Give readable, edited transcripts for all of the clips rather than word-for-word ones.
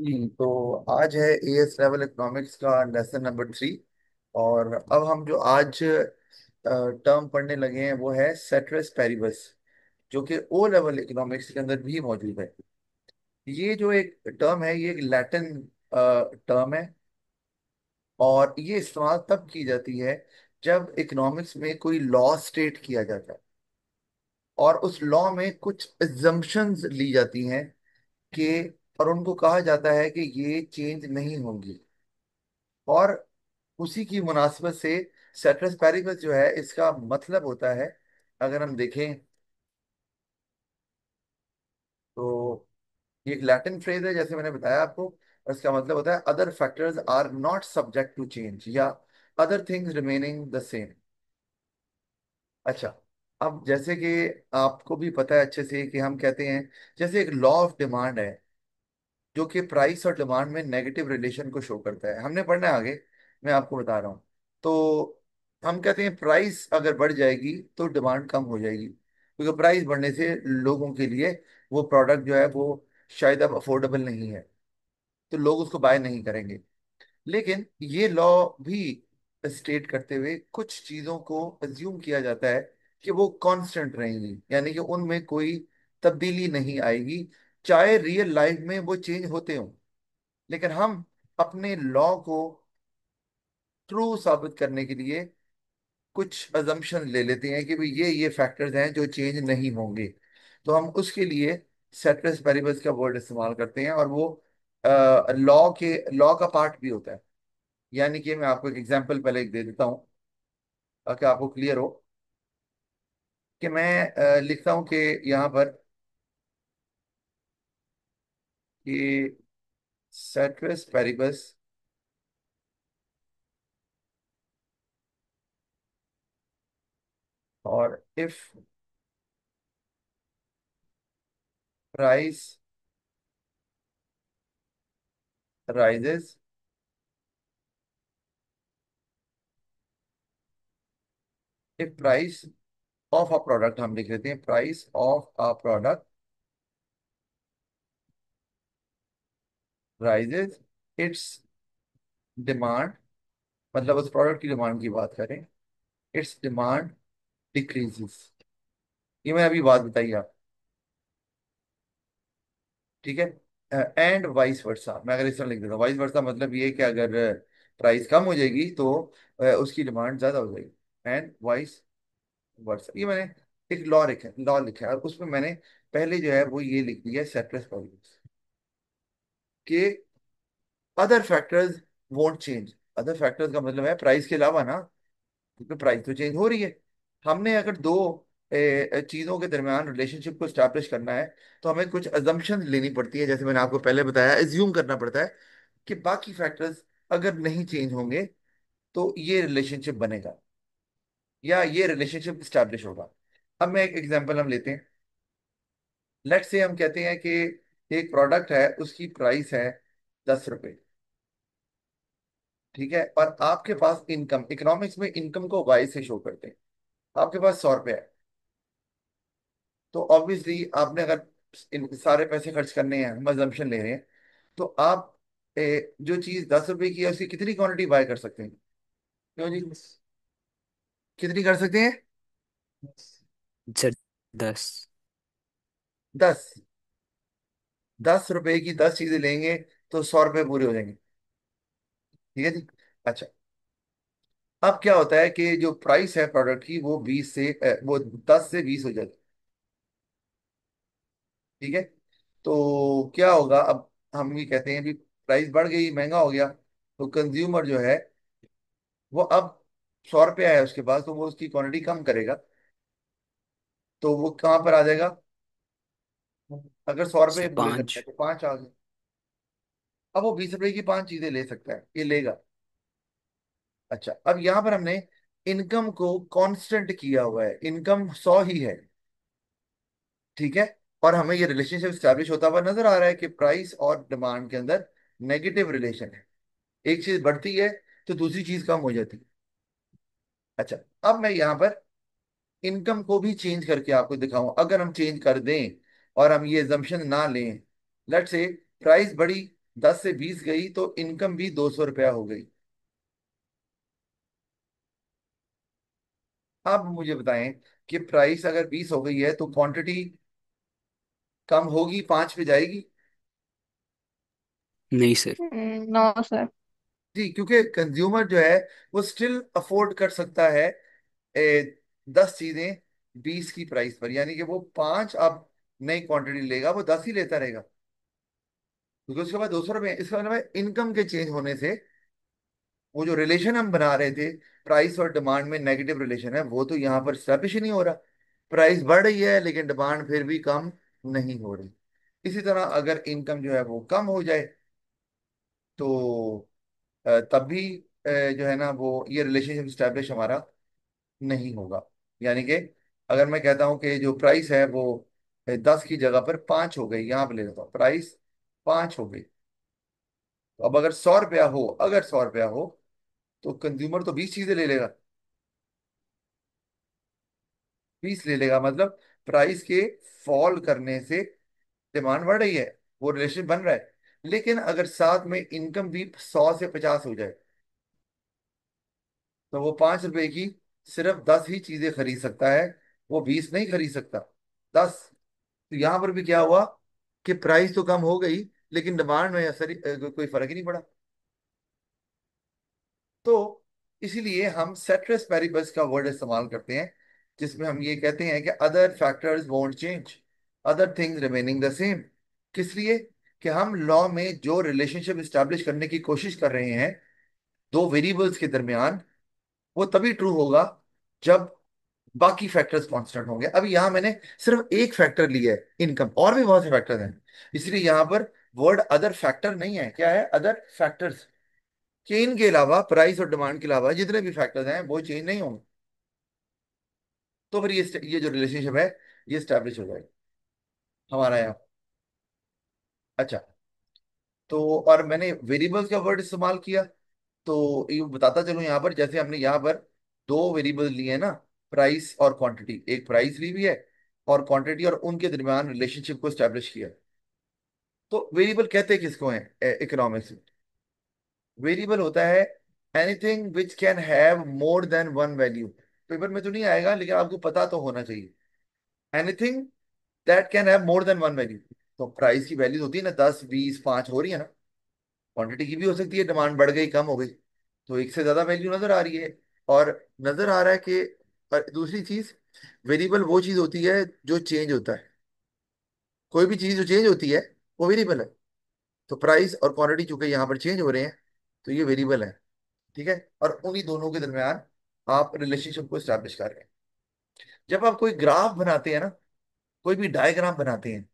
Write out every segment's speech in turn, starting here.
तो आज है एएस लेवल इकोनॉमिक्स का लेसन नंबर 3। और अब हम जो आज टर्म पढ़ने लगे हैं वो है सेट्रस पेरिबस, जो कि ओ लेवल इकोनॉमिक्स के अंदर भी मौजूद है। ये जो एक टर्म है, ये एक लैटिन टर्म है और ये इस्तेमाल तब की जाती है जब इकोनॉमिक्स में कोई लॉ स्टेट किया जाता है और उस लॉ में कुछ एजम्पशंस ली जाती हैं कि और उनको कहा जाता है कि ये चेंज नहीं होंगी। और उसी की मुनासबत से सेट्रस पैरिबस जो है इसका मतलब होता है, अगर हम देखें तो ये एक लैटिन फ्रेज है जैसे मैंने बताया आपको, और इसका मतलब होता है other factors are not subject to change या other things remaining the same. अच्छा, अब जैसे कि आपको भी पता है अच्छे से कि हम कहते हैं जैसे एक लॉ ऑफ डिमांड है जो कि प्राइस और डिमांड में नेगेटिव रिलेशन को शो करता है। हमने पढ़ना है आगे, मैं आपको बता रहा हूँ। तो हम कहते हैं प्राइस अगर बढ़ जाएगी तो डिमांड कम हो जाएगी, क्योंकि प्राइस बढ़ने से लोगों के लिए वो प्रोडक्ट जो है वो शायद अब अफोर्डेबल नहीं है, तो लोग उसको बाय नहीं करेंगे। लेकिन ये लॉ भी स्टेट करते हुए कुछ चीजों को अज्यूम किया जाता है कि वो कांस्टेंट रहेंगी, यानी कि उनमें कोई तब्दीली नहीं आएगी, चाहे रियल लाइफ में वो चेंज होते हो। लेकिन हम अपने लॉ को ट्रू साबित करने के लिए कुछ अजम्पशन ले लेते हैं कि भाई ये फैक्टर्स हैं जो चेंज नहीं होंगे। तो हम उसके लिए सेट्रस पेरिबस का वर्ड इस्तेमाल करते हैं और वो लॉ का पार्ट भी होता है। यानी कि मैं आपको एक एग्जांपल पहले एक दे देता हूँ ताकि आपको क्लियर हो कि मैं लिखता हूँ कि यहाँ पर कि सेट्रस पेरिबस और if price rises, if price of a product, हम लिख लेते हैं price of a product rises, it's demand, मतलब उस प्रोडक्ट की डिमांड की बात करें, इट्स डिमांड डिक्रीजेस। ये मैंने अभी बात बताई आप, ठीक है। एंड वाइस वर्सा, मैं अगर इस तरह लिख देता हूँ वाइस वर्सा, मतलब ये कि अगर प्राइस कम हो जाएगी तो उसकी डिमांड ज्यादा हो जाएगी। एंड वाइस वर्सा, ये मैंने एक लॉ लिखा है और उसमें मैंने पहले जो है वो ये लिख दिया सेटलेस प्रॉब्लम्स कि other factors won't change. Other factors का मतलब है प्राइस के अलावा ना, क्योंकि प्राइस तो चेंज हो रही है। हमने अगर दो चीजों के दरमियान रिलेशनशिप को स्टैब्लिश करना है तो हमें कुछ अजम्पशन लेनी पड़ती है, जैसे मैंने आपको पहले बताया, एज्यूम करना पड़ता है कि बाकी फैक्टर्स अगर नहीं चेंज होंगे तो ये रिलेशनशिप बनेगा या ये रिलेशनशिप स्टैब्लिश होगा। अब मैं एक एग्जांपल हम लेते हैं। लेट्स से हम कहते हैं कि एक प्रोडक्ट है, उसकी प्राइस है 10 रुपए, ठीक है। और आपके पास इनकम, इकोनॉमिक्स में इनकम को वाई से शो करते हैं, आपके पास 100 रुपए है। तो ऑब्वियसली आपने अगर इन सारे पैसे खर्च करने हैं, हम अजम्पशन ले रहे हैं, तो आप जो चीज 10 रुपए की है उसकी कितनी क्वांटिटी बाय कर सकते हैं? क्यों जी, कितनी कर सकते हैं? सर 10। 10। 10 रुपए की 10 चीजें लेंगे तो 100 रुपए पूरे हो जाएंगे, ठीक है जी। अच्छा, अब क्या होता है कि जो प्राइस है प्रोडक्ट की वो 10 से 20 हो जाती है, ठीक है। तो क्या होगा अब, हम ये कहते हैं कि प्राइस बढ़ गई, महंगा हो गया, तो कंज्यूमर जो है वो अब 100 रुपया है उसके पास, तो वो उसकी क्वांटिटी कम करेगा, तो वो कहाँ पर आ जाएगा? अगर 100 रुपये पूरे करते 5। हैं तो 5 आ गए। अब वो 20 रुपए की 5 चीजें ले सकता है, ये लेगा। अच्छा, अब यहाँ पर हमने इनकम को कांस्टेंट किया हुआ है, इनकम 100 ही है, ठीक है। और हमें ये रिलेशनशिप स्टैब्लिश होता हुआ नजर आ रहा है कि प्राइस और डिमांड के अंदर नेगेटिव रिलेशन है, एक चीज बढ़ती है तो दूसरी चीज कम हो जाती है। अच्छा, अब मैं यहाँ पर इनकम को भी चेंज करके आपको दिखाऊं, अगर हम चेंज कर दें और हम ये जम्पशन ना लें, लेट्स से प्राइस बढ़ी 10 से 20 गई तो इनकम भी 200 रुपया हो गई। अब मुझे बताएं कि प्राइस अगर 20 हो गई है तो क्वांटिटी कम होगी, 5 पे जाएगी? नहीं सर। No sir. जी, क्योंकि कंज्यूमर जो है वो स्टिल अफोर्ड कर सकता है 10 चीजें 20 की प्राइस पर, यानी कि वो 5 अब नई क्वांटिटी लेगा, वो 10 ही लेता रहेगा, क्योंकि उसके बाद 200 रुपये। इसका मतलब है इनकम के चेंज होने से वो जो रिलेशन हम बना रहे थे, प्राइस और डिमांड में नेगेटिव रिलेशन है, वो तो यहाँ पर स्टैब्लिश ही नहीं हो रहा। प्राइस बढ़ रही है लेकिन डिमांड फिर भी कम नहीं हो रही। इसी तरह अगर इनकम जो है वो कम हो जाए तो तब भी जो है ना वो ये रिलेशनशिप स्टैब्लिश हमारा नहीं होगा। यानी कि अगर मैं कहता हूं कि जो प्राइस है वो 10 की जगह पर 5 हो गई, यहां पर ले लेता हूँ, प्राइस 5 हो गई, तो अब अगर 100 रुपया हो, अगर 100 रुपया हो तो कंज्यूमर तो 20 चीजें ले लेगा, 20 ले लेगा, मतलब प्राइस के फॉल करने से डिमांड बढ़ रही है, वो रिलेशन बन रहा है। लेकिन अगर साथ में इनकम भी 100 से 50 हो जाए तो वो 5 रुपए की सिर्फ 10 ही चीजें खरीद सकता है, वो 20 नहीं खरीद सकता, 10। तो यहां पर भी क्या हुआ कि प्राइस तो कम हो गई लेकिन डिमांड में असर कोई फर्क ही नहीं पड़ा। तो इसीलिए हम सेट्रस पेरिबस का वर्ड इस्तेमाल करते हैं, जिसमें हम ये कहते हैं कि other factors won't change, other things remaining the same. किस लिए? कि हम लॉ में जो रिलेशनशिप स्टैब्लिश करने की कोशिश कर रहे हैं दो वेरिएबल्स के दरमियान, वो तभी ट्रू होगा जब बाकी फैक्टर्स कांस्टेंट होंगे। अभी यहां मैंने सिर्फ एक फैक्टर लिया है, इनकम, और भी बहुत से फैक्टर्स हैं, इसलिए यहां पर वर्ड अदर फैक्टर नहीं है, क्या है? Other factors. कि इनके अलावा, प्राइस और डिमांड के अलावा जितने भी फैक्टर्स हैं वो चेंज नहीं होंगे, तो फिर ये जो रिलेशनशिप है ये स्टैब्लिश हो जाएगी हमारा यहाँ। अच्छा, तो और मैंने वेरिएबल्स का वर्ड इस्तेमाल किया, तो ये बताता चलूं यहाँ पर, जैसे हमने यहाँ पर दो वेरिएबल लिए हैं ना, प्राइस और क्वांटिटी, एक प्राइस ली हुई है और क्वांटिटी, और उनके दरमियान रिलेशनशिप को स्टैब्लिश किया। तो वेरिएबल कहते किसको हैं इकोनॉमिक्स में? वेरिएबल होता है anything which can have more than one value. Paper में तो नहीं आएगा लेकिन आपको पता तो होना चाहिए। Anything that can have more than one value. तो प्राइस की वैल्यूज होती है ना, 10, 20, 5 हो रही है ना, क्वांटिटी की भी हो सकती है, डिमांड बढ़ गई, कम हो गई, तो एक से ज्यादा वैल्यू नजर आ रही है। और नजर आ रहा है कि, और दूसरी चीज, वेरिएबल वो चीज होती है जो चेंज होता है। कोई भी चीज जो चेंज होती है वो वेरिएबल है। तो प्राइस और क्वांटिटी चूंकि यहाँ पर चेंज हो रहे हैं तो ये वेरिएबल है। ठीक है, और उन्हीं दोनों के दरमियान आप रिलेशनशिप को स्टैब्लिश कर रहे हैं। जब आप कोई ग्राफ बनाते हैं ना, कोई भी डायग्राम बनाते हैं,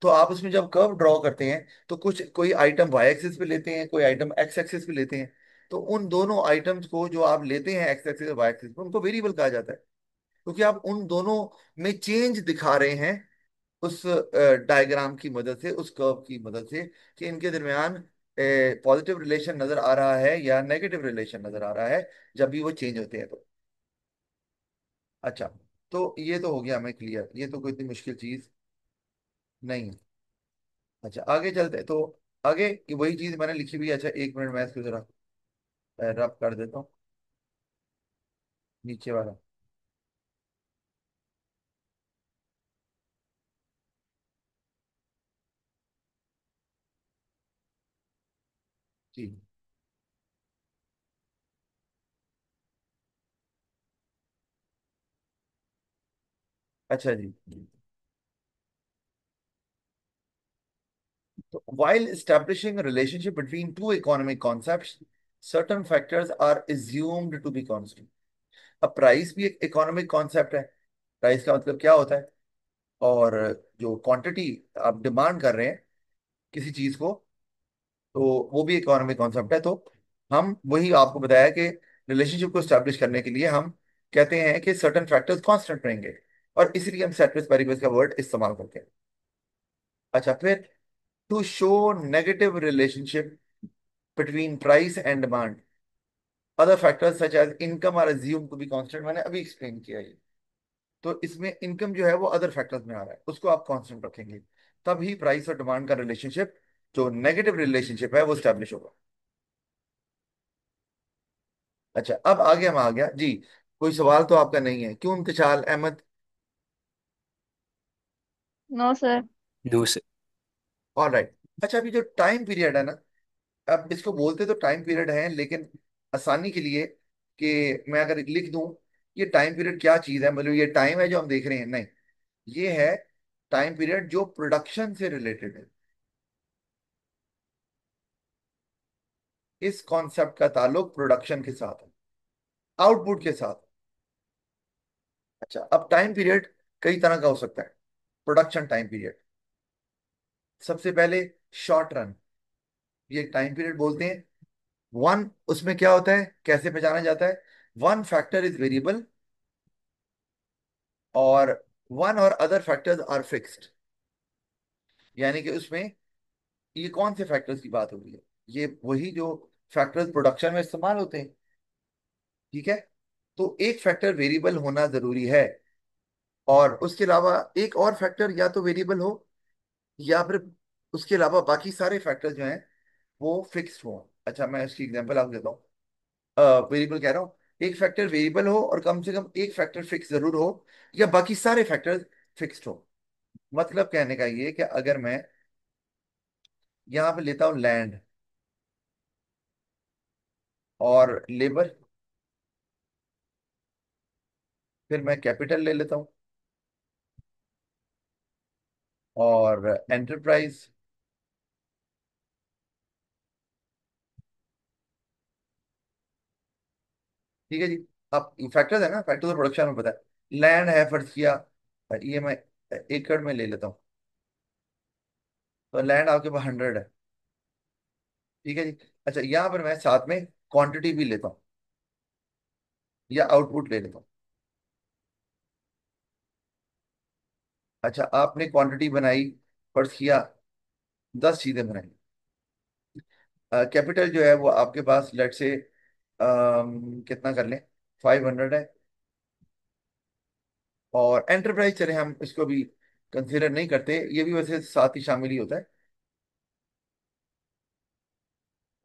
तो आप उसमें जब कर्व ड्रॉ करते हैं तो कुछ कोई आइटम वाई एक्सिस पे लेते हैं, कोई आइटम एक्स एक्सिस पे लेते हैं। तो उन दोनों आइटम्स को जो आप लेते हैं एक्स एक्सिस और वाई एक्सिस पे, उनको वेरिएबल कहा जाता है, क्योंकि आप उन दोनों में चेंज दिखा रहे हैं उस डायग्राम की मदद से, उस कर्व की मदद से, कि इनके दरमियान पॉजिटिव रिलेशन नजर आ रहा है या नेगेटिव रिलेशन नजर आ रहा है जब भी वो चेंज होते हैं तो। अच्छा, तो ये तो हो गया हमें क्लियर, ये तो कोई इतनी मुश्किल चीज नहीं है। अच्छा, आगे चलते हैं। तो आगे की वही चीज मैंने लिखी हुई है। अच्छा, 1 मिनट मैं इसको जरा रब कर देता हूँ, नीचे वाला। जी। अच्छा जी, तो while establishing a relationship between two economic concepts, certain factors are assumed to be constant। अब प्राइस भी एक इकोनॉमिक कॉन्सेप्ट है। प्राइस का मतलब क्या होता है? और जो क्वांटिटी आप डिमांड कर रहे हैं किसी चीज को, तो वो भी इकोनॉमिक कॉन्सेप्ट है। तो हम वही आपको बताया कि रिलेशनशिप को स्टैब्लिश करने के लिए हम कहते हैं कि सर्टेन फैक्टर्स कांस्टेंट रहेंगे, और इसीलिए हम सेट्रिस पेरिबस का वर्ड इस्तेमाल करते हैं। अच्छा, फिर to show negative relationship between price and demand, other factors such as income are assume to be constant, मैंने अभी एक्सप्लेन किया ये। तो इसमें इनकम जो है वो अदर फैक्टर्स में आ रहा है, उसको आप कांस्टेंट रखेंगे, तभी प्राइस और डिमांड का रिलेशनशिप जो नेगेटिव रिलेशनशिप है वो स्टैब्लिश होगा। अच्छा, अब आगे हम आ गया जी। कोई सवाल तो आपका नहीं है क्यों Intishal Ahmad? No sir. No sir. All right. अच्छा, अभी जो टाइम पीरियड है ना, अब इसको बोलते तो टाइम पीरियड है, लेकिन आसानी के लिए कि मैं अगर लिख दूं ये टाइम पीरियड क्या चीज है, मतलब ये टाइम है जो हम देख रहे हैं, नहीं, ये है टाइम पीरियड जो प्रोडक्शन से रिलेटेड है। इस कॉन्सेप्ट का ताल्लुक प्रोडक्शन के साथ है, आउटपुट के साथ। अच्छा, अब टाइम पीरियड कई तरह का हो सकता है। प्रोडक्शन टाइम पीरियड, सबसे पहले शॉर्ट रन, ये टाइम पीरियड बोलते हैं। वन, उसमें क्या होता है, कैसे पहचाना जाता है? वन फैक्टर इज वेरिएबल, और वन और अदर फैक्टर्स आर फिक्स्ड। यानी कि उसमें ये कौन से फैक्टर्स की बात हो रही है? ये वही जो फैक्टर्स प्रोडक्शन में इस्तेमाल होते हैं। ठीक है, तो एक फैक्टर वेरिएबल होना जरूरी है, और उसके अलावा एक और फैक्टर या तो वेरिएबल हो, या फिर उसके अलावा बाकी सारे फैक्टर्स जो हैं वो फिक्स्ड हो। अच्छा, मैं इसकी एग्जांपल आपको देता हूँ। वेरिएबल कह रहा हूँ, एक फैक्टर वेरिएबल हो और कम से कम एक फैक्टर फिक्स जरूर हो, या बाकी सारे फैक्टर्स फिक्स्ड हो। मतलब कहने का ये कि अगर मैं यहाँ पे लेता हूँ लैंड और लेबर, फिर मैं कैपिटल ले लेता हूँ और एंटरप्राइज। ठीक है जी। अब फैक्टर्स है ना, फैक्टर तो प्रोडक्शन में पता है। लैंड है फर्ज किया, ये मैं एकड़ में ले लेता हूँ, तो लैंड आपके पास 100 है। ठीक है जी। अच्छा, यहाँ पर मैं साथ में क्वांटिटी भी लेता हूँ, या आउटपुट ले लेता हूँ। अच्छा, आपने क्वांटिटी बनाई, फर्ज किया 10 चीजें बनाई। कैपिटल जो है वो आपके पास लेट से कितना कर लें, 500 है। और एंटरप्राइज चले, हम इसको भी कंसिडर नहीं करते, ये भी वैसे साथ ही शामिल ही होता है।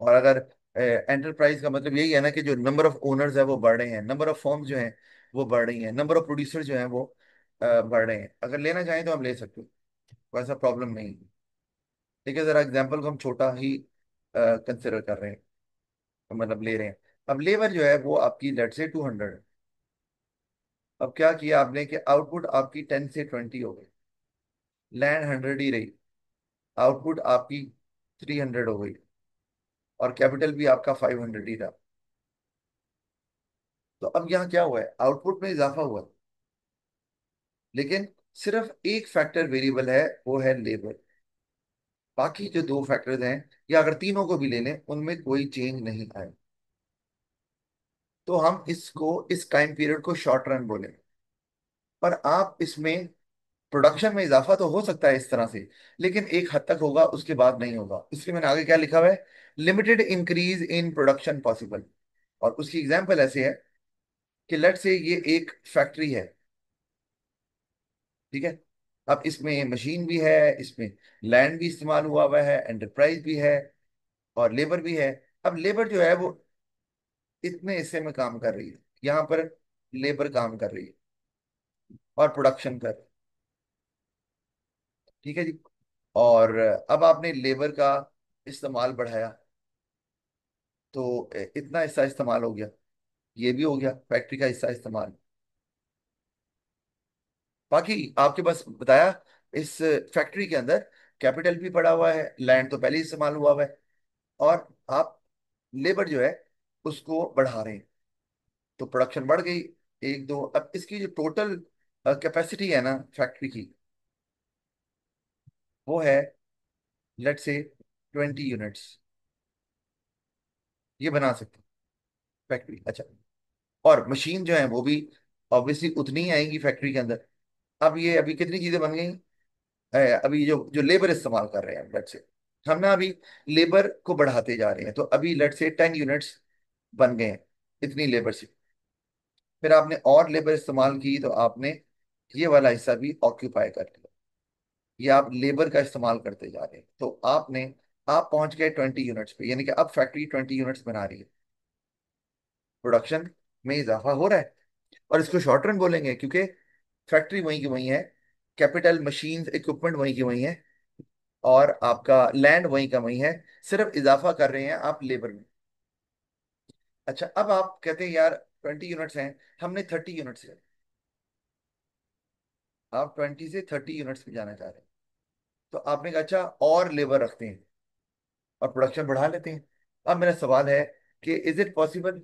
और अगर एंटरप्राइज का मतलब यही है ना कि जो नंबर ऑफ ओनर्स है वो बढ़ रहे हैं, नंबर ऑफ फर्म्स जो हैं वो बढ़ रही हैं, नंबर ऑफ प्रोड्यूसर जो हैं वो बढ़ रहे हैं। अगर लेना चाहें तो हम ले सकते हैं, कोई ऐसा प्रॉब्लम नहीं है। ठीक है, जरा एग्जाम्पल को हम छोटा ही कंसिडर कर रहे हैं, मतलब ले रहे हैं। अब लेबर जो है वो आपकी लेट से 200 है। अब क्या किया आपने कि आउटपुट आपकी 10 से 20 हो गई, लैंड 100 ही रही, आउटपुट आपकी 300 हो गई, और कैपिटल भी आपका 500 ही था। तो अब यहाँ क्या हुआ है, आउटपुट में इजाफा हुआ है, लेकिन सिर्फ एक फैक्टर वेरिएबल है, वो है लेबर। बाकी जो दो फैक्टर्स हैं, या अगर तीनों को भी ले लें, उनमें कोई चेंज नहीं आए। तो हम इसको, इस टाइम पीरियड को शॉर्ट रन बोले। पर आप इसमें प्रोडक्शन में इजाफा तो हो सकता है इस तरह से, लेकिन एक हद तक होगा, उसके बाद नहीं होगा। इसलिए मैंने आगे क्या लिखा हुआ है, limited increase in production possible. और उसकी एग्जांपल ऐसे है कि लेट से ये एक फैक्ट्री है। ठीक है, अब इसमें मशीन भी है, इसमें लैंड भी इस्तेमाल हुआ हुआ है, एंटरप्राइज भी है, और लेबर भी है। अब लेबर जो है वो इतने हिस्से में काम कर रही है, यहाँ पर लेबर काम कर रही है और प्रोडक्शन कर रही है। ठीक है जी। और अब आपने लेबर का इस्तेमाल बढ़ाया, तो इतना हिस्सा इस्तेमाल हो गया, ये भी हो गया फैक्ट्री का हिस्सा इस्तेमाल। बाकी आपके पास बताया, इस फैक्ट्री के अंदर कैपिटल भी पड़ा हुआ है, लैंड तो पहले ही इस्तेमाल हुआ हुआ है, और आप लेबर जो है उसको बढ़ा रहे हैं, तो प्रोडक्शन बढ़ गई। एक दो, अब इसकी जो टोटल कैपेसिटी है ना फैक्ट्री की, वो है लेट से 20 यूनिट्स, ये बना सकते हैं फैक्ट्री। अच्छा, और मशीन जो है वो भी ऑब्वियसली उतनी ही आएंगी फैक्ट्री के अंदर। अब ये अभी कितनी चीजें बन गई, अभी जो जो लेबर इस्तेमाल कर रहे हैं लेट से, हम ना अभी लेबर को बढ़ाते जा रहे हैं, तो अभी लेट से 10 यूनिट्स बन गए हैं इतनी लेबर से। फिर आपने और लेबर इस्तेमाल की, तो आपने ये वाला हिस्सा भी ऑक्यूपाई कर लिया, ये आप लेबर का इस्तेमाल करते जा रहे हैं, तो आपने आप पहुंच गए 20 यूनिट्स पे, यानी कि अब फैक्ट्री 20 यूनिट्स बना रही है, प्रोडक्शन में इजाफा हो रहा है। और इसको शॉर्ट रन बोलेंगे क्योंकि फैक्ट्री वहीं की वहीं है, कैपिटल मशीन्स इक्विपमेंट वहीं की वहीं है, और आपका लैंड वहीं का वहीं है, सिर्फ इजाफा कर रहे हैं आप लेबर में। अच्छा, अब आप कहते हैं यार 20 यूनिट्स हैं, हमने 30 यूनिट्स है, आप 20 से 30 यूनिट्स पे जाना चाह रहे हैं, तो आपने कहा अच्छा और लेबर रखते हैं और प्रोडक्शन बढ़ा लेते हैं। अब मेरा सवाल है कि इज इट पॉसिबल,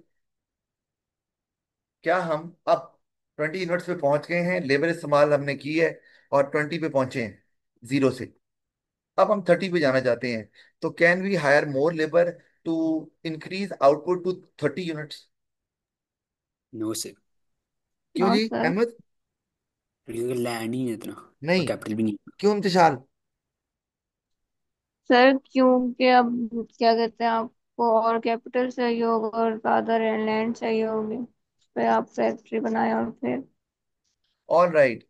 क्या हम अब 20 यूनिट्स पे पहुंच गए हैं, लेबर इस्तेमाल हमने की है और 20 पे पहुंचे हैं जीरो से, अब हम 30 पे जाना चाहते हैं, तो can we hire more labour to increase output to 30 units? No sir. क्यों नो जी सर। अहमद? क्योंकि लैंड ही नहीं है इतना, और नहीं, कैपिटल भी नहीं है। क्यों इंतशाल? सर क्योंकि अब क्या कहते हैं, आपको और कैपिटल चाहिए होगा और ज्यादा लैंड चाहिए होगी, उस पे आप फैक्ट्री बनाए और फिर। ऑल राइट,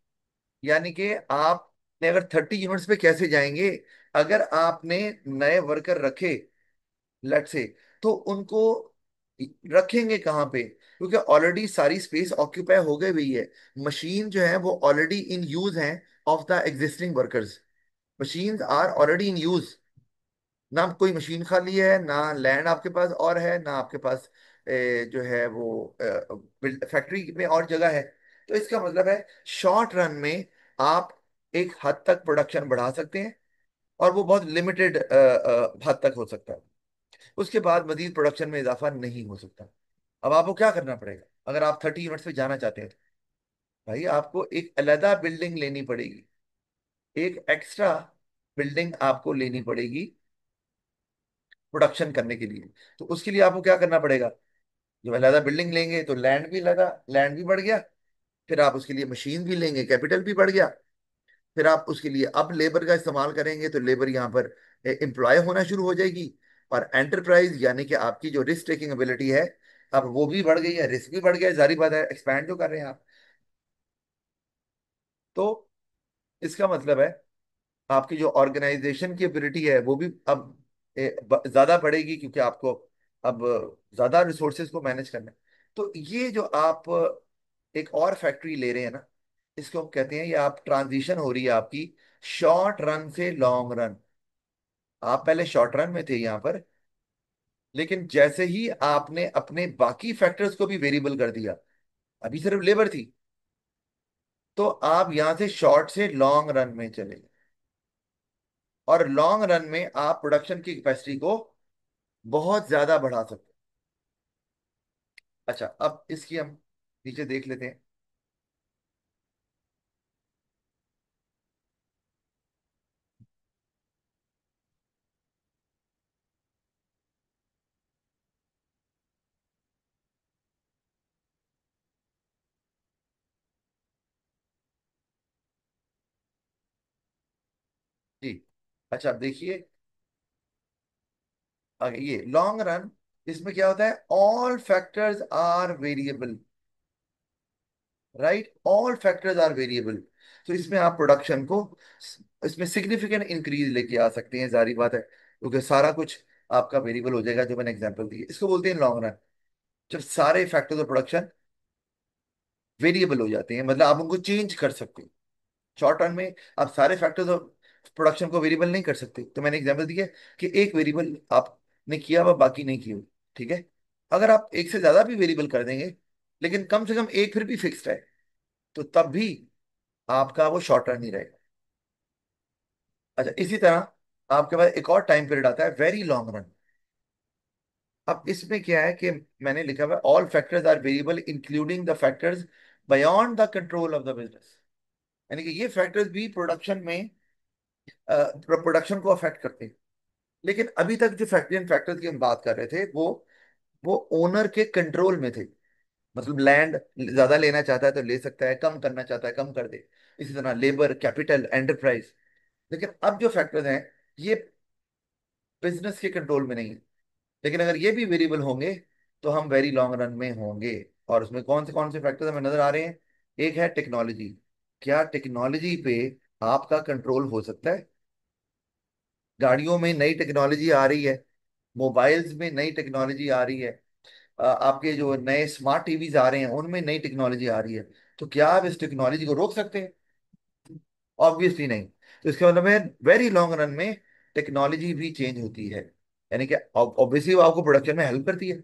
यानी कि आपने अगर 30 यूनिट्स पे कैसे जाएंगे, अगर आपने नए वर्कर रखे लेट से, तो उनको रखेंगे कहाँ पे, क्योंकि ऑलरेडी सारी स्पेस ऑक्यूपाई हो गई हुई है, मशीन जो है वो ऑलरेडी इन यूज हैं of the existing workers, machines are already in use, ना कोई मशीन खाली है, ना लैंड आपके पास और है, ना आपके पास जो है वो फैक्ट्री में और जगह है। तो इसका मतलब है शॉर्ट रन में आप एक हद तक प्रोडक्शन बढ़ा सकते हैं, और वो बहुत लिमिटेड हद तक हो सकता है, उसके बाद मजीद प्रोडक्शन में इजाफा नहीं हो सकता। अब आपको क्या करना पड़ेगा अगर आप 30 यूनिट्स पे जाना चाहते हैं? तो भाई आपको एक अलहदा बिल्डिंग लेनी पड़ेगी, एक एक्स्ट्रा बिल्डिंग आपको लेनी पड़ेगी प्रोडक्शन करने के लिए। तो उसके लिए आपको क्या करना पड़ेगा, जब अलहदा बिल्डिंग लेंगे तो लैंड भी लगा, लैंड भी बढ़ गया, फिर आप उसके लिए मशीन भी लेंगे, कैपिटल भी बढ़ गया, फिर आप उसके लिए अब लेबर का इस्तेमाल करेंगे तो लेबर यहाँ पर एम्प्लॉय होना शुरू हो जाएगी, और एंटरप्राइज यानी कि आपकी जो रिस्क टेकिंग एबिलिटी है, अब वो भी बढ़ गई है, रिस्क भी बढ़ गया है, जारी बात है एक्सपैंड जो कर रहे हैं आप। तो इसका मतलब है आपकी जो ऑर्गेनाइजेशन की एबिलिटी है वो भी अब ज्यादा बढ़ेगी, क्योंकि आपको अब ज्यादा रिसोर्सेज को मैनेज करना है। तो ये जो आप एक और फैक्ट्री ले रहे हैं ना, इसको हम कहते हैं, ये आप ट्रांजिशन हो रही है आपकी शॉर्ट रन से लॉन्ग रन। आप पहले शॉर्ट रन में थे यहाँ पर, लेकिन जैसे ही आपने अपने बाकी फैक्टर्स को भी वेरिएबल कर दिया, अभी सिर्फ लेबर थी, तो आप यहां से शॉर्ट से लॉन्ग रन में चले गए, और लॉन्ग रन में आप प्रोडक्शन की कैपेसिटी को बहुत ज्यादा बढ़ा सकते हैं। अच्छा, अब इसकी हम नीचे देख लेते हैं। जी, अच्छा अब देखिए आगे ये लॉन्ग रन, इसमें क्या होता है, all factors are variable, right, all factors are variable. तो इसमें आप प्रोडक्शन को, इसमें सिग्निफिकेंट इंक्रीज लेके आ सकते हैं, जारी बात है, क्योंकि सारा कुछ आपका वेरिएबल हो जाएगा, जो मैंने एग्जांपल दी, इसको बोलते हैं लॉन्ग रन। जब सारे फैक्टर्स ऑफ प्रोडक्शन वेरिएबल हो जाते हैं, मतलब आप उनको चेंज कर सकते हैं। शॉर्ट रन में आप सारे फैक्टर्स ऑफ प्रोडक्शन को वेरिएबल नहीं कर सकते, तो मैंने एग्जांपल दिया कि एक वेरिएबल आपने किया हुआ बाकी नहीं किया हुआ, ठीक है। अगर आप एक से ज्यादा भी वेरिएबल कर देंगे, लेकिन कम से कम एक फिर भी फिक्स्ड है, तो तब भी आपका वो शॉर्ट रन ही रहेगा। अच्छा, इसी तरह आपके पास एक और टाइम पीरियड आता है, वेरी लॉन्ग रन। अब इसमें क्या है कि मैंने लिखा हुआ है all factors are variable including the factors beyond the control of the business, यानी कि ये फैक्टर्स भी प्रोडक्शन में प्रोडक्शन को अफेक्ट करते हैं। लेकिन अभी तक जो फैक्टरी एंड फैक्टर्स की हम बात कर रहे थे, वो ओनर के कंट्रोल में थे, मतलब लैंड ज्यादा लेना चाहता है तो ले सकता है, कम करना चाहता है कम कर दे, इसी तरह लेबर, कैपिटल, एंटरप्राइज। लेकिन अब जो फैक्टर्स हैं, ये बिजनेस के कंट्रोल में नहीं है, लेकिन अगर ये भी वेरिएबल होंगे तो हम वेरी लॉन्ग रन में होंगे। और उसमें कौन से फैक्टर्स हमें नजर आ रहे हैं? एक है टेक्नोलॉजी, क्या टेक्नोलॉजी पे आपका कंट्रोल हो सकता है? गाड़ियों में नई टेक्नोलॉजी आ रही है, मोबाइल्स में नई टेक्नोलॉजी आ रही है, आपके जो नए स्मार्ट टीवीज आ रहे हैं उनमें नई टेक्नोलॉजी आ रही है। तो क्या आप इस टेक्नोलॉजी को रोक सकते हैं? ऑब्वियसली नहीं। तो इसके मतलब है वेरी लॉन्ग रन में टेक्नोलॉजी भी चेंज होती है, यानी कि ऑब्वियसली वो आपको प्रोडक्शन में हेल्प करती है।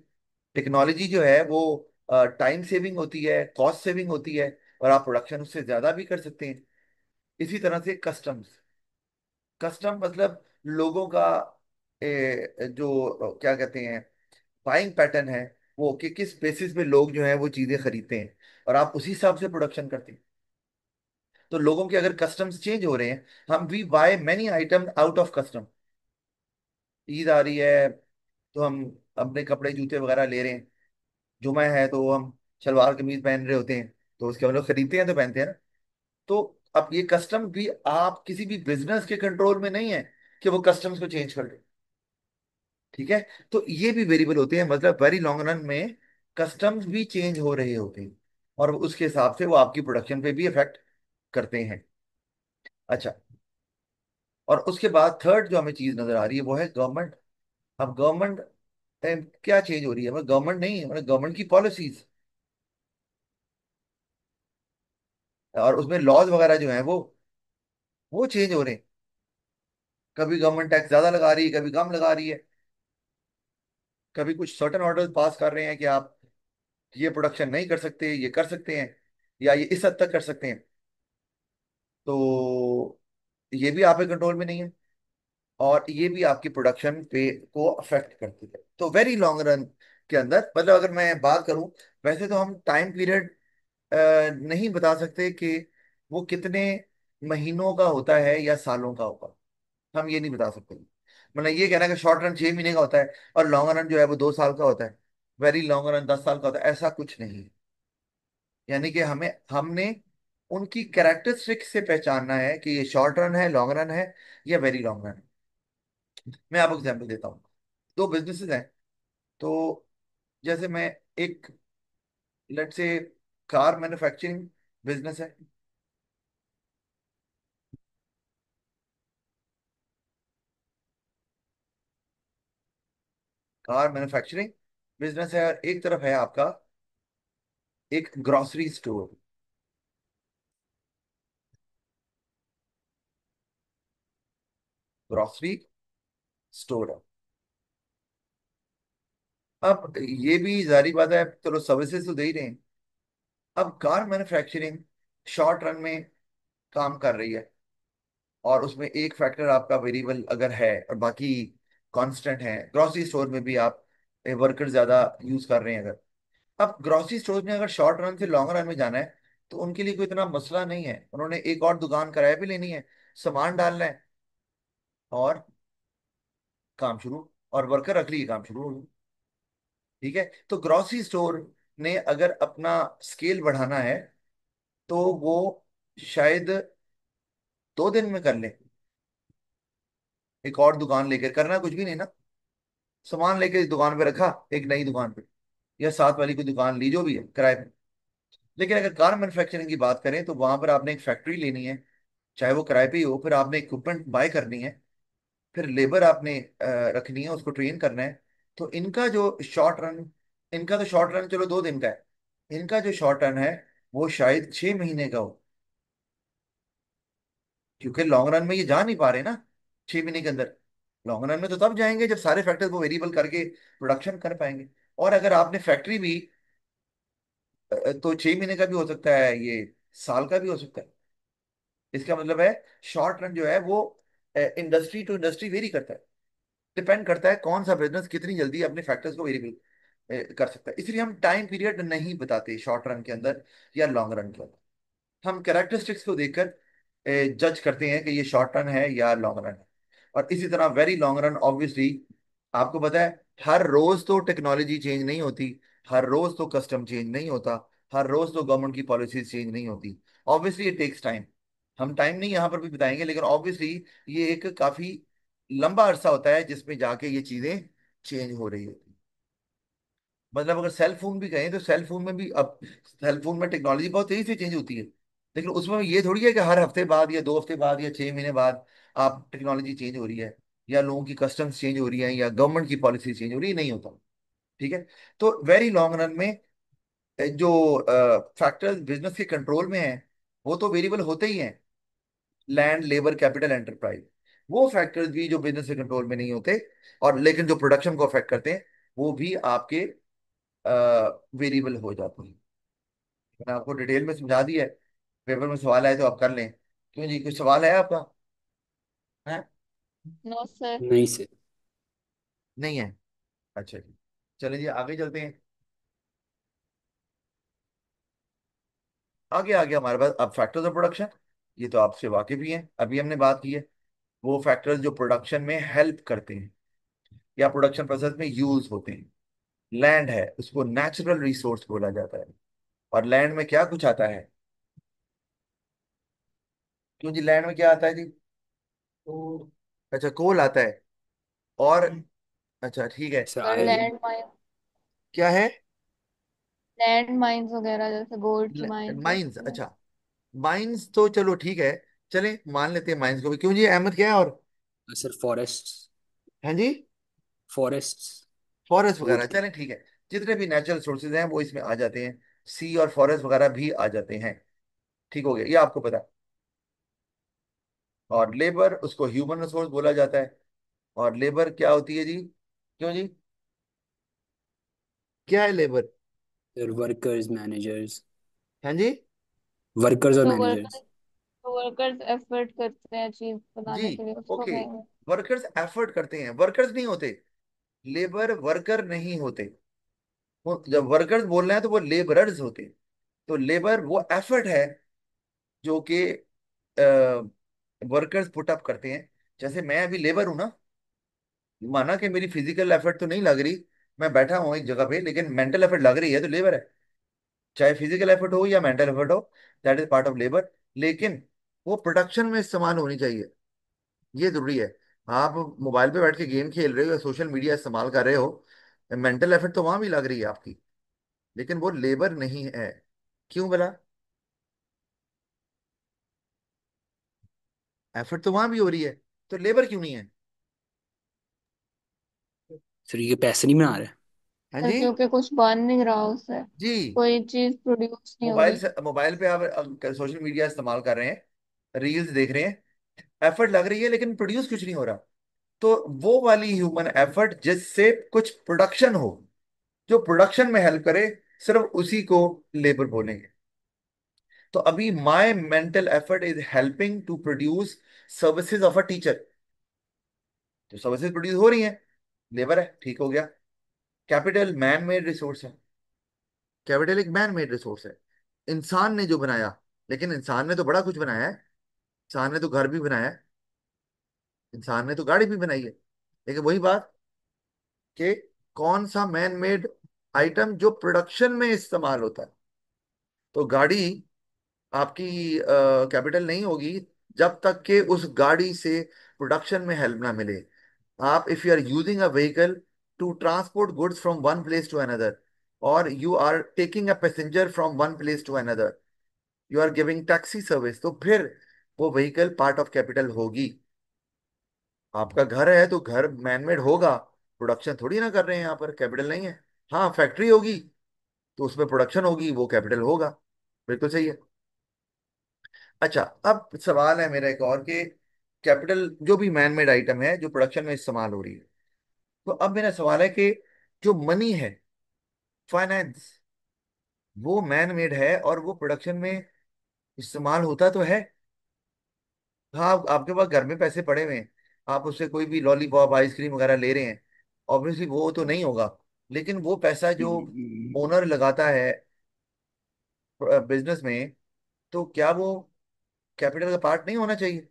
टेक्नोलॉजी जो है वो टाइम सेविंग होती है, कॉस्ट सेविंग होती है, और आप प्रोडक्शन उससे ज्यादा भी कर सकते हैं। इसी तरह से कस्टम्स, कस्टम मतलब लोगों का जो क्या कहते हैं बाइंग पैटर्न है, वो कि किस बेसिस पे लोग जो है वो चीजें खरीदते हैं, और आप उसी हिसाब से प्रोडक्शन करते हैं। तो लोगों के अगर कस्टम्स चेंज हो रहे हैं, हम we buy many item out of custom. Eid आ रही है तो हम अपने कपड़े जूते वगैरह ले रहे हैं, जुमा है तो हम शलवार कमीज पहन रहे होते हैं, तो उसके हम लोग खरीदते हैं तो पहनते हैं ना। तो अब ये कस्टम भी आप किसी भी बिजनेस के कंट्रोल में नहीं है कि वो कस्टम्स को चेंज कर दे। ठीक है। तो ये भी वेरिएबल होते हैं, मतलब वेरी लॉन्ग रन में कस्टम्स भी चेंज हो रहे होते हैं, और उसके हिसाब से वो आपकी प्रोडक्शन पे भी इफेक्ट करते हैं। अच्छा, और उसके बाद थर्ड जो हमें चीज नजर आ रही है वो है गवर्नमेंट। अब गवर्नमेंट क्या चेंज हो रही है? मतलब गवर्नमेंट नहीं है, मतलब गवर्नमेंट की पॉलिसीज और उसमें लॉज वगैरह जो है वो चेंज हो रहे हैं। कभी गवर्नमेंट टैक्स ज्यादा लगा रही है, कभी कम लगा रही है। कभी कुछ सर्टन ऑर्डर पास कर रहे हैं कि आप ये प्रोडक्शन नहीं कर सकते, ये कर सकते हैं, या ये इस हद तक कर सकते हैं। तो ये भी आपके कंट्रोल में नहीं है, और ये भी आपकी प्रोडक्शन पे को अफेक्ट करती है। तो वेरी लॉन्ग रन के अंदर, मतलब अगर मैं बात करूं, वैसे तो हम टाइम पीरियड नहीं बता सकते कि वो कितने महीनों का होता है या सालों का होगा, हम ये नहीं बता सकते। मतलब ये कहना कि शॉर्ट रन 6 महीने का होता है और लॉन्ग रन जो है वो 2 साल का होता है, वेरी लॉन्ग रन 10 साल का होता है, ऐसा कुछ नहीं है। यानी कि हमें हमने उनकी कैरेक्टरिस्टिक से पहचानना है कि ये शॉर्ट रन है, लॉन्ग रन है, या वेरी लॉन्ग रन। मैं आपको एग्जाम्पल देता हूँ। दो बिजनेसेस हैं, तो जैसे मैं एक, let's say, car manufacturing business है। कार मैन्युफैक्चरिंग बिजनेस है, और एक तरफ है आपका एक ग्रोसरी स्टोर। ग्रोसरी स्टोर है। अब ये भी जारी बात है, चलो सर्विसेज तो दे ही रहे हैं। अब कार मैन्युफैक्चरिंग शॉर्ट रन में काम कर रही है, और उसमें एक फैक्टर आपका वेरिएबल अगर है और बाकी कांस्टेंट है, ग्रोसरी स्टोर में भी आप वर्कर ज्यादा यूज कर रहे हैं अगर। अब ग्रोसरी स्टोर में अगर शॉर्ट रन से लॉन्ग रन में जाना है, तो उनके लिए कोई इतना मसला नहीं है, उन्होंने एक और दुकान किराए पे लेनी है, सामान डालना है, और काम शुरू, और वर्कर रख लिए, काम शुरू हो गया। ठीक है। तो ग्रोसरी स्टोर ने अगर अपना स्केल बढ़ाना है, तो वो शायद 2 दिन में कर ले। एक और दुकान लेकर करना कुछ भी नहीं ना, सामान लेकर इस दुकान पे रखा, एक नई दुकान पे, या साथ वाली कोई दुकान ली जो भी है किराए पे। लेकिन अगर कार मैन्युफैक्चरिंग की बात करें, तो वहां पर आपने एक फैक्ट्री लेनी है, चाहे वो किराए पे ही हो, फिर आपने इक्विपमेंट बाय करनी है, फिर लेबर आपने रखनी है, उसको ट्रेन करना है। तो इनका तो शॉर्ट रन चलो 2 दिन का है, इनका जो शॉर्ट रन है वो शायद 6 महीने का हो, क्योंकि लॉन्ग रन में ये जा नहीं पा रहे ना 6 महीने के अंदर। लॉन्ग रन में तो तब जाएंगे जब सारे फैक्टर्स को वेरिएबल करके प्रोडक्शन कर पाएंगे। और अगर आपने फैक्ट्री भी, तो 6 महीने का भी हो सकता है, ये साल का भी हो सकता है। इसका मतलब है शॉर्ट रन जो है वो इंडस्ट्री टू इंडस्ट्री वेरी करता है, डिपेंड करता है कौन सा बिजनेस कितनी जल्दी अपने फैक्टर्स को वेरिएबल कर सकता है। इसलिए हम टाइम पीरियड नहीं बताते शॉर्ट रन के अंदर या लॉन्ग रन के अंदर। हम कैरेक्टरिस्टिक्स को देखकर जज करते हैं कि ये शॉर्ट रन है या लॉन्ग रन है। और इसी तरह वेरी लॉन्ग रन, ऑब्वियसली आपको पता है, हर रोज तो टेक्नोलॉजी चेंज नहीं होती, हर रोज तो कस्टम चेंज नहीं होता, हर रोज तो गवर्नमेंट की पॉलिसीज चेंज नहीं होती। Obviously it takes time. हम टाइम नहीं यहाँ पर भी बताएंगे, लेकिन ऑब्वियसली ये एक काफी लंबा अरसा होता है जिसमें जाके ये चीजें चेंज हो रही होती। मतलब अगर सेल फोन भी कहें, तो सेल फोन में भी अब, सेल फोन में टेक्नोलॉजी बहुत तेजी से चेंज होती है, लेकिन उसमें ये थोड़ी है कि हर हफ्ते बाद या 2 हफ्ते बाद या 6 महीने बाद आप टेक्नोलॉजी चेंज हो रही है। या लोगों की कस्टम्स चेंज हो रही है या गवर्नमेंट की पॉलिसी चेंज हो रही है, नहीं होता। ठीक है। तो वेरी लॉन्ग रन में जो फैक्टर्स बिजनेस के कंट्रोल में है वो तो वेरिएबल होते ही हैं, लैंड, लेबर, कैपिटल, एंटरप्राइज। वो फैक्टर्स भी जो बिजनेस के कंट्रोल में नहीं होते और लेकिन जो प्रोडक्शन को अफेक्ट करते हैं, वो भी आपके वेरिएबल हो जाते हैं। मैंने आपको डिटेल में समझा दिया है। पेपर में सवाल आए तो आप कर लें। क्यों जी, कुछ सवाल है आपका? है? No sir. नहीं सर। नहीं है? अच्छा जी, चलिए जी आगे चलते हैं। आगे आगे हमारे पास अब फैक्टर्स ऑफ प्रोडक्शन। ये तो आपसे वाकिफ ही हैं, अभी हमने बात की है। वो फैक्टर्स जो प्रोडक्शन में हेल्प करते हैं या प्रोडक्शन प्रोसेस में यूज होते हैं। लैंड है, उसको नेचुरल रिसोर्स बोला जाता है। और लैंड में क्या कुछ आता है? क्यों जी, लैंड में क्या आता है जी? तो अच्छा, कोल आता है। और अच्छा ठीक है। Sir sir iron. क्या है? लैंड माइंस वगैरह, जैसे गोल्ड की माइंस माइंस, होती है। अच्छा। माइंस तो चलो ठीक है, चले मान लेते हैं माइंस को भी। क्यों जी, अहमद क्या है और? Sir forest. हैं जी? फॉरेस्ट। फॉरेस्ट वुड वगैरह, की। चलें ठीक है। जितने भी नेचुरल सोर्सेज हैं वो इसमें आ जाते हैं। सी और फॉरेस्ट वगैरह भी आ जाते हैं। ठीक हो गया, ये आपको पता है। और लेबर, उसको ह्यूमन रिसोर्स बोला जाता है। और लेबर क्या होती है जी? क्यों जी, क्या है लेबर? Sir workers managers. हैं जी? वर्कर्स और जो मैनेजर्स। वर्कर्स एफर्ट करते हैं चीज जी, बनाने के लिए, उसको ओके। कहेंगे। वर्कर्स एफर्ट करते हैं, वर्कर्स नहीं होते। लेबर वर्कर नहीं होते। वो जब वर्कर्स बोल रहे हैं तो वो लेबरर्स होते हैं। तो लेबर वो एफर्ट है जो कि वर्कर्स पुट अप करते हैं। जैसे मैं अभी लेबर हूं ना, माना कि मेरी फिजिकल एफर्ट तो नहीं लग रही, मैं बैठा हूँ एक जगह पे, लेकिन मेंटल एफर्ट लग रही है, तो लेबर है। चाहे फिजिकल एफर्ट हो या मेंटल एफर्ट हो, that is part of labour. लेकिन वो प्रोडक्शन में इस्तेमाल होनी चाहिए, ये जरूरी है। आप मोबाइल पे बैठ के गेम खेल रहे हो या सोशल मीडिया इस्तेमाल कर रहे हो, मेंटल एफर्ट तो वहां भी लग रही है आपकी, लेकिन वो लेबर नहीं है। क्यों बोला? एफर्ट तो वहां भी हो रही है, तो लेबर क्यों नहीं है? सर ये पैसे नहीं बना रहे। हाँ सर जी। क्योंकि कुछ बन नहीं रहा उससे, जी, कोई चीज प्रोड्यूस नहीं हो मोबाइल रही। से, मोबाइल पे आप सोशल मीडिया इस्तेमाल कर रहे हैं, रील्स देख रहे हैं, एफर्ट लग रही है लेकिन प्रोड्यूस कुछ नहीं हो रहा। तो वो वाली ह्यूमन एफर्ट जिससे कुछ प्रोडक्शन हो, जो प्रोडक्शन में हेल्प करे, सिर्फ उसी को लेबर बोलेंगे। तो अभी my mental effort is helping to produce services of a teacher. तो सर्विसेज प्रोड्यूस हो रही हैं, लेबर है, ठीक हो गया। कैपिटल मैन मेड रिसोर्स है। कैपिटल एक मैन मेड रिसोर्स है, इंसान ने जो बनाया। लेकिन इंसान ने तो बड़ा कुछ बनाया है। इंसान ने तो घर भी बनाया है, इंसान ने तो गाड़ी भी बनाई है। लेकिन वही बात कि कौन सा मैन मेड आइटम जो प्रोडक्शन में इस्तेमाल होता है। तो गाड़ी आपकी कैपिटल नहीं होगी जब तक कि उस गाड़ी से प्रोडक्शन में हेल्प ना मिले। आप if you are using a vehicle to transport goods from one place to another, और you are taking a passenger from one place to another, you are giving taxi service, तो फिर वो vehicle part of capital होगी। आपका घर है तो घर मैनमेड होगा, प्रोडक्शन थोड़ी ना कर रहे हैं यहाँ पर, कैपिटल नहीं है। हाँ, फैक्ट्री होगी तो उसमें प्रोडक्शन होगी, वो कैपिटल होगा। बिल्कुल सही है। अच्छा, अब सवाल है मेरा एक और कि कैपिटल जो भी मैनमेड आइटम है जो प्रोडक्शन में इस्तेमाल हो रही है, तो अब मेरा सवाल है कि जो मनी है, फाइनेंस, वो मैन मेड है और वो प्रोडक्शन में इस्तेमाल होता तो है। हाँ, आपके पास घर में पैसे पड़े हुए हैं, आप उससे कोई भी लॉलीपॉप, आइसक्रीम वगैरह ले रहे हैं, ऑब्वियसली वो तो नहीं होगा। लेकिन वो पैसा जो ओनर लगाता है बिजनेस में, तो क्या वो कैपिटल का पार्ट नहीं होना चाहिए?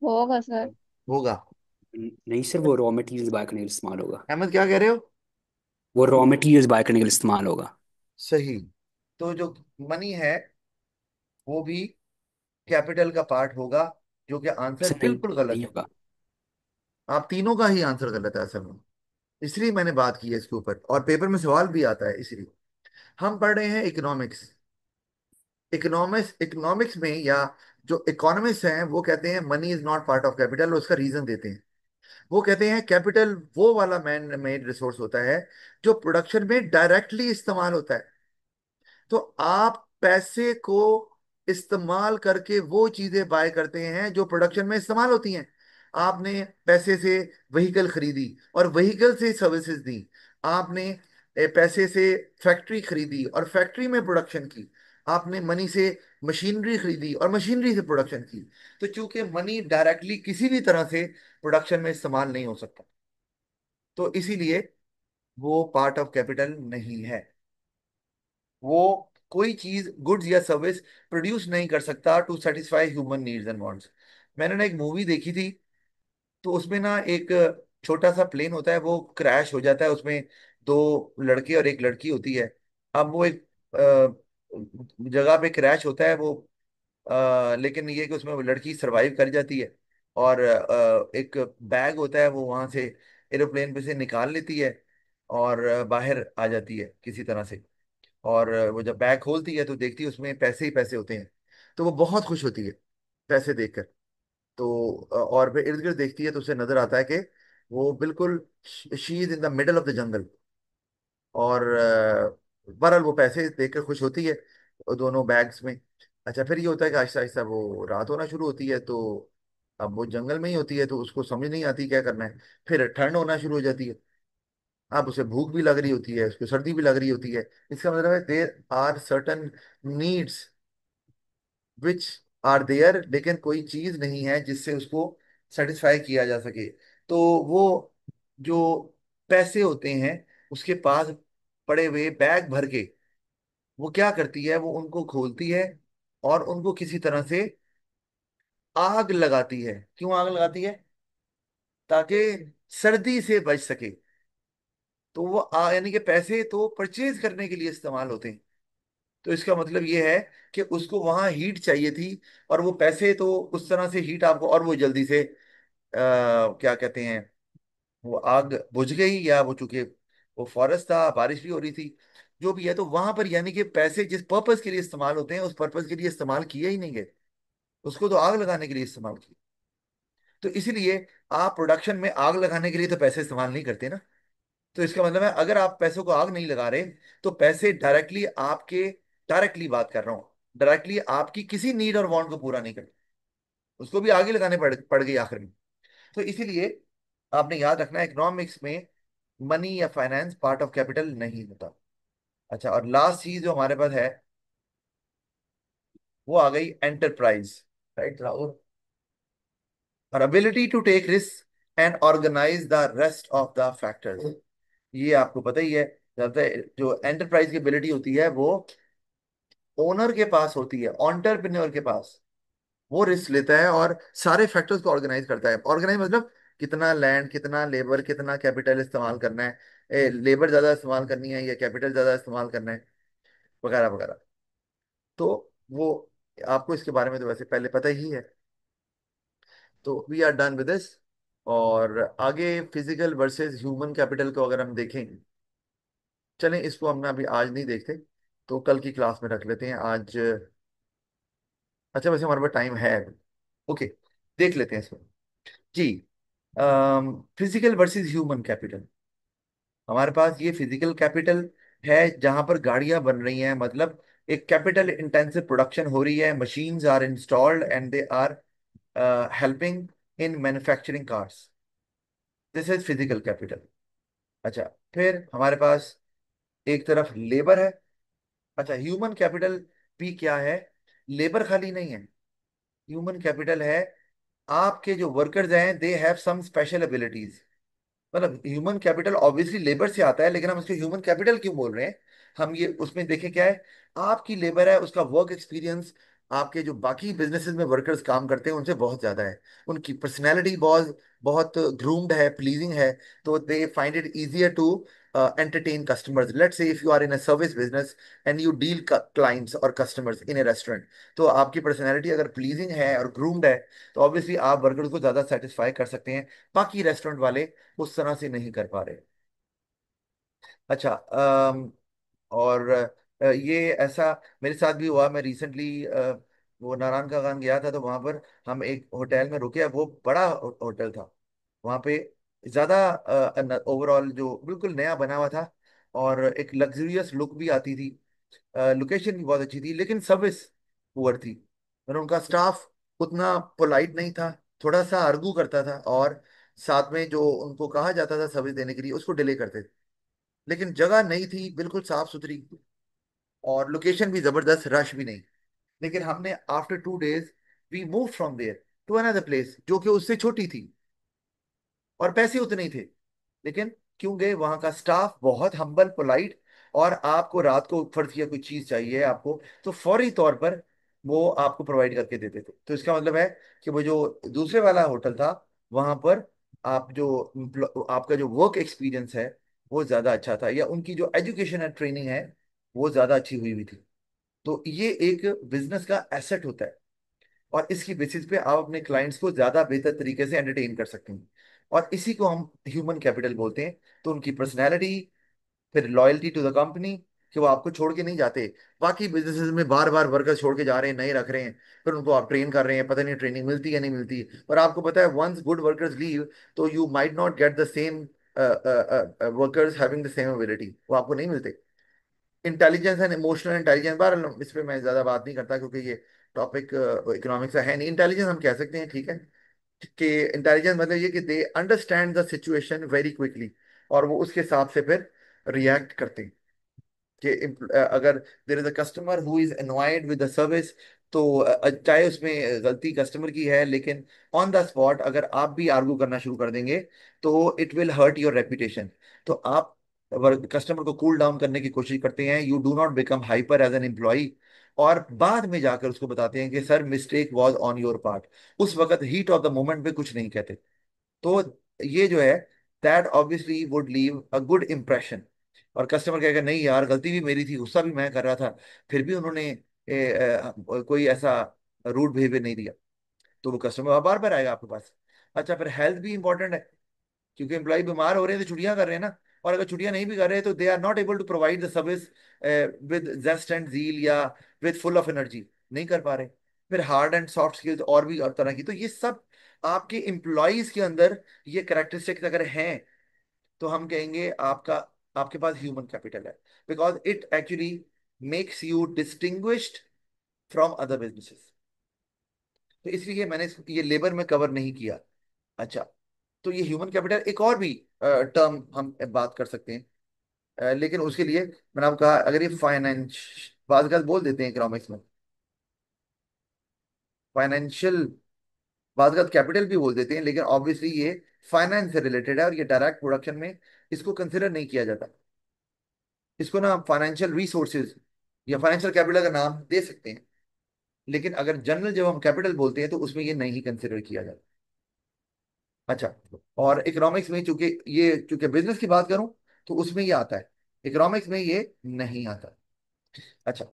होगा सर। होगा। नहीं सर, वो रॉ मटेरियल्स बाय करने के लिए इस्तेमाल होगा। अहमद क्या कह रहे हो? वो रॉ मटेरियल्स बाय करने के लिए इस्तेमाल होगा। सही। तो जो मनी है वो भी कैपिटल का पार्ट होगा, जो कि आंसर सर नहीं। बिल्कुल गलत नहीं है। होगा। आप तीनों का ही आंसर गलत है असल में। इसलिए मैंने बात की है इसके ऊपर, और पेपर में सवाल भी आता है इसलिए। हम पढ़ रहे हैं इकोनॉमिक्स। इकोनॉमिक्स, इकोनॉमिक्स में या जो इकोनॉमिस्ट हैं वो कहते हैं money is not part of capital, उसका रीजन देते हैं। वो कहते हैं कैपिटल वो वाला मैन मेड रिसोर्स होता है जो प्रोडक्शन में डायरेक्टली इस्तेमाल होता है। तो आप पैसे को इस्तेमाल करके वो चीजें बाय करते हैं जो प्रोडक्शन में इस्तेमाल होती हैं। आपने पैसे से व्हीकल खरीदी और व्हीकल से सर्विसेज दी। आपने पैसे से फैक्ट्री खरीदी और फैक्ट्री में प्रोडक्शन की। आपने मनी से मशीनरी खरीदी और मशीनरी से प्रोडक्शन की। तो चूंकि मनी डायरेक्टली किसी भी तरह से प्रोडक्शन में इस्तेमाल नहीं हो सकता, तो इसीलिए वो पार्ट ऑफ कैपिटल नहीं है। वो कोई चीज गुड्स या सर्विस प्रोड्यूस नहीं कर सकता to satisfy human needs and wants. मैंने ना एक मूवी देखी थी, तो उसमें ना एक छोटा सा प्लेन होता है, वो क्रैश हो जाता है, उसमें दो लड़के और एक लड़की होती है। अब वो एक जगह पे क्रैश होता है वो, लेकिन ये कि उसमें वो लड़की सरवाइव कर जाती है। और एक बैग होता है, वो वहां से एरोप्लेन पे से निकाल लेती है और बाहर आ जाती है किसी तरह से। और वो जब बैग खोलती है तो देखती है उसमें पैसे ही पैसे होते हैं। तो वो बहुत खुश होती है पैसे देखकर। तो और फिर इर्द गिर्द देखती है तो उसे नजर आता है कि वो बिल्कुल she is in the middle of the jungle. और बहरहाल वो पैसे देखकर खुश होती है, वो दोनों बैग्स में। अच्छा, फिर ये होता है कि आहिस्ता आहिस्ता वो रात होना शुरू होती है, तो अब वो जंगल में ही होती है तो उसको समझ नहीं आती क्या करना है। फिर ठंड होना शुरू हो जाती है। अब उसे भूख भी लग रही होती है, उसको सर्दी भी लग रही होती है। इसका मतलब है there are certain needs which are there, लेकिन कोई चीज नहीं है जिससे उसको सेटिस्फाई किया जा सके। तो वो जो पैसे होते हैं उसके पास पड़े हुए बैग भर के, वो क्या करती है, वो उनको खोलती है और उनको किसी तरह से आग लगाती है। क्यों आग लगाती है? ताकि सर्दी से बच सके। तो वो यानी कि पैसे तो परचेज करने के लिए इस्तेमाल होते हैं। तो इसका मतलब ये है कि उसको वहां हीट चाहिए थी, और वो पैसे तो उस तरह से हीट आपको, और वो जल्दी से क्या कहते हैं, वो आग बुझ गई, या वो चूंकि वो फॉरेस्ट था, बारिश भी हो रही थी, जो भी है, तो वहां पर यानी कि पैसे जिस पर्पस के लिए इस्तेमाल होते हैं उस पर्पस के लिए इस्तेमाल किए ही नहीं गए, उसको तो आग लगाने के लिए इस्तेमाल किया। तो इसीलिए आप प्रोडक्शन में आग लगाने के लिए तो पैसे इस्तेमाल नहीं करते ना। तो इसका मतलब है अगर आप पैसों को आग नहीं लगा रहे, तो पैसे डायरेक्टली आपके, डायरेक्टली बात कर रहा हूं, डायरेक्टली आपकी किसी नीड और वांट को पूरा नहीं करते, उसको भी आगे लगाने पड़ गई आखिर में। तो इसीलिए आपने याद रखना, इकोनॉमिक्स में मनी या फाइनेंस पार्ट ऑफ कैपिटल नहीं होता। अच्छा, और लास्ट चीज जो हमारे पास है वो आ गई एंटरप्राइज। राइट राहुल? और ability to take risk and organise the rest of the factors. ये आपको पता ही है, जो एंटरप्राइज की एबिलिटी होती है वो ओनर के पास होती है, ऑन्टरप्रेन्योर के पास। वो रिस्क लेता है और सारे फैक्टर्स को ऑर्गेनाइज करता है। ऑर्गेनाइज मतलब कितना लैंड, कितना लेबर, कितना कैपिटल इस्तेमाल करना है, लेबर ज्यादा इस्तेमाल करनी है या कैपिटल ज्यादा इस्तेमाल करना है, वगैरह वगैरह। तो वो आपको इसके बारे में तो वैसे पहले पता ही है। तो we are done with this. और आगे फिजिकल वर्सेस ह्यूमन कैपिटल को अगर हम देखें, चलें इसको हम ना अभी आज नहीं देखते, तो कल की क्लास में रख लेते हैं आज। अच्छा, वैसे हमारे पास टाइम है। ओके, देख लेते हैं इसको। जी, फिजिकल वर्सेस ह्यूमन कैपिटल। हमारे पास ये फिजिकल कैपिटल है जहां पर गाड़ियां बन रही हैं, मतलब एक कैपिटल इंटेंसिव प्रोडक्शन हो रही है, machines are installed and they are helping in manufacturing cars. This is physical capital. अच्छा, फिर हमारे पास एक तरफ लेबर है। अच्छा, ह्यूमन कैपिटल भी क्या है? लेबर खाली नहीं है, ह्यूमन कैपिटल है आपके जो वर्कर्स हैं, they have some special abilities. मतलब ह्यूमन कैपिटल ऑब्वियसली लेबर से आता है, लेकिन हम इसको ह्यूमन कैपिटल क्यों बोल रहे हैं? हम ये उसमें देखें क्या है, आपकी लेबर है, उसका वर्क एक्सपीरियंस आपके जो बाकी बिजनेसेस में वर्कर्स काम करते हैं उनसे बहुत ज्यादा है। उनकी पर्सनैलिटी बहुत बहुत ग्रूम्ड है, प्लीजिंग है। तो they find it easier to entertain customers. Let's say if you are in a service business and you deal clients or customers in a restaurant, तो आपकी पर्सनैलिटी अगर प्लीजिंग है और ग्रूम्ड है, तो ऑब्वियसली आप वर्कर्स को ज्यादा सेटिस्फाई कर सकते हैं, बाकी रेस्टोरेंट वाले उस तरह से नहीं कर पा रहे। अच्छा, और ये ऐसा मेरे साथ भी हुआ। मैं रिसेंटली वो नारायण का गान गया था, तो वहां पर हम एक होटल में रुके, वो बड़ा होटल था। वहां पे ज्यादा ओवरऑल जो बिल्कुल नया बना हुआ था, और एक लग्जरियस लुक भी आती थी। लोकेशन भी बहुत अच्छी थी, लेकिन सर्विस पुअर थी। मतलब उनका स्टाफ उतना पोलाइट नहीं था, थोड़ा सा आर्गू करता था, और साथ में जो उनको कहा जाता था सर्विस देने के लिए उसको डिले करते थे। लेकिन जगह नहीं थी, बिल्कुल साफ सुथरी, और लोकेशन भी जबरदस्त, रश भी नहीं। लेकिन हमने after 2 days we move from there to another place जो कि उससे छोटी थी, और पैसे उतने ही थे। लेकिन क्यों गए? वहां का स्टाफ बहुत हम्बल पोलाइट, और आपको रात को फर्ज किया कोई चीज चाहिए आपको, तो फौरी तौर पर वो आपको प्रोवाइड करके देते थे। तो इसका मतलब है कि वो जो दूसरे वाला होटल था, वहां पर आप जो आपका जो वर्क एक्सपीरियंस है वो ज्यादा अच्छा था, या उनकी जो एजुकेशन एंड ट्रेनिंग है वो ज्यादा अच्छी हुई हुई थी। तो ये एक बिजनेस का एसेट होता है, और इसकी बेसिस पे आप अपने क्लाइंट्स को ज्यादा बेहतर तरीके से एंटरटेन कर सकते हैं, और इसी को हम ह्यूमन कैपिटल बोलते हैं। तो उनकी पर्सनैलिटी, फिर लॉयल्टी टू द कंपनी, कि वो आपको छोड़ के नहीं जाते। बाकी बिजनेसेस में बार बार वर्कर छोड़ के जा रहे हैं, नहीं रख रहे हैं, फिर उनको आप ट्रेन कर रहे हैं, पता नहीं ट्रेनिंग मिलती है नहीं मिलती। और आपको पता है, वंस गुड वर्कर्स लीव, तो you might not get the same workers having the same ability, वो आपको नहीं मिलते। इंटेलिजेंस एंड इमोशनल इंटेलिजेंस, बार इस पे मैं ज्यादा बात नहीं करता, क्योंकि ये टॉपिक इकोनॉमिक्स का है नहीं। इंटेलिजेंस हम कह सकते हैं, ठीक है, कि इंटेलिजेंस मतलब ये कि they understand the situation very quickly, और वो उसके हिसाब से फिर रिएक्ट करते हैं। कि अगर there is a customer who is annoyed with the service, तो चाहे उसमें गलती कस्टमर की है, लेकिन ऑन द स्पॉट अगर आप भी आर्गू करना शुरू कर देंगे, तो it will hurt your reputation. तो आप कस्टमर को कूल डाउन करने की कोशिश करते हैं, you do not become hyper as an employ, और बाद में जाकर उसको बताते हैं कि sir mistake was on your part. उस वक्त हीट ऑफ द मोमेंट में कुछ नहीं कहते। तो ये जो है, that obviously would leave a good impression. और कस्टमर कहेगा नहीं यार, गलती भी मेरी थी, गुस्सा भी मैं कर रहा था, फिर भी उन्होंने कोई ऐसा रूड बिहेवियर नहीं दिया, तो वो कस्टमर बार बार आएगा आपके पास। अच्छा, फिर हेल्थ भी इंपॉर्टेंट है, क्योंकि एम्प्लॉय बीमार हो रहे हैं तो छुट्टियां कर रहे हैं ना। और अगर छुट्टियां नहीं भी कर रहे हैं, तो they are not able to provide the service with zest and zeal, या विद फुल ऑफ एनर्जी, नहीं कर पा रहे। फिर हार्ड एंड सॉफ्ट स्किल्स और भी और तरह की, तो ये सब आपके एम्प्लॉयज के अंदर ये करेक्टरिस्टिक्स अगर हैं, तो हम कहेंगे आपका, आपके पास ह्यूमन कैपिटल है, because it actually makes you distinguished from other businesses. तो इसलिए मैंने ये लेबर में कवर नहीं किया। अच्छा, तो ये ह्यूमन कैपिटल, एक और भी टर्म हम बात कर सकते हैं, लेकिन उसके लिए मैंने आपको कहा, अगर ये फाइनेंस बात बोल देते हैं इकोनॉमिक्स में, फाइनेंशियल बात कैपिटल भी बोल देते हैं, लेकिन ऑब्वियसली ये फाइनेंस से रिलेटेड है, और ये डायरेक्ट प्रोडक्शन में इसको कंसिडर नहीं किया जाता। इसको ना फाइनेंशियल रिसोर्सेज या फाइनेंशियल कैपिटल का नाम दे सकते हैं, लेकिन अगर जनरल जब हम कैपिटल बोलते हैं तो उसमें ये नहीं कंसिडर किया जाता। अच्छा, और इकोनॉमिक्स में चूंकि बिजनेस की बात करूं, तो उसमें ये आता है, इकोनॉमिक्स में ये नहीं आता। अच्छा,